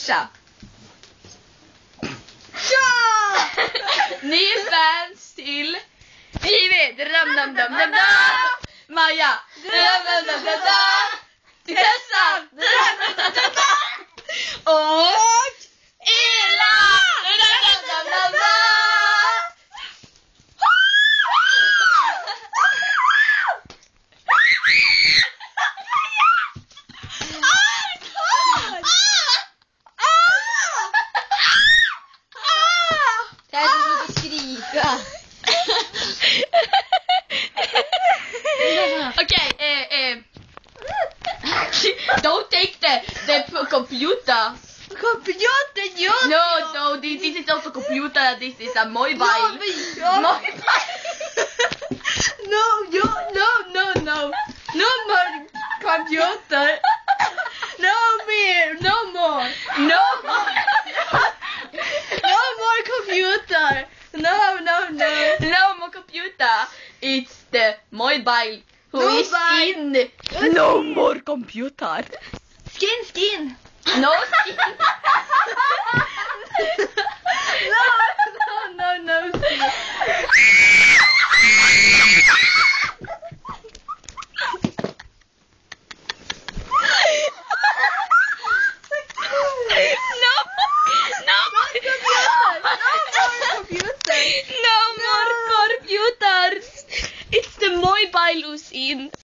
Tja! Ny fans til Vivi! Maja! Tessa! Og Ella! Jeg er så å skrike. Okay, don't take the computer. Computer, ja. No, this is not a computer. This is a mobile. Mobile. No more computer. No more. No. No more computer. No. No more computer. It's the mobile who is Mobile. in. No more computer. Skin. No skin. No.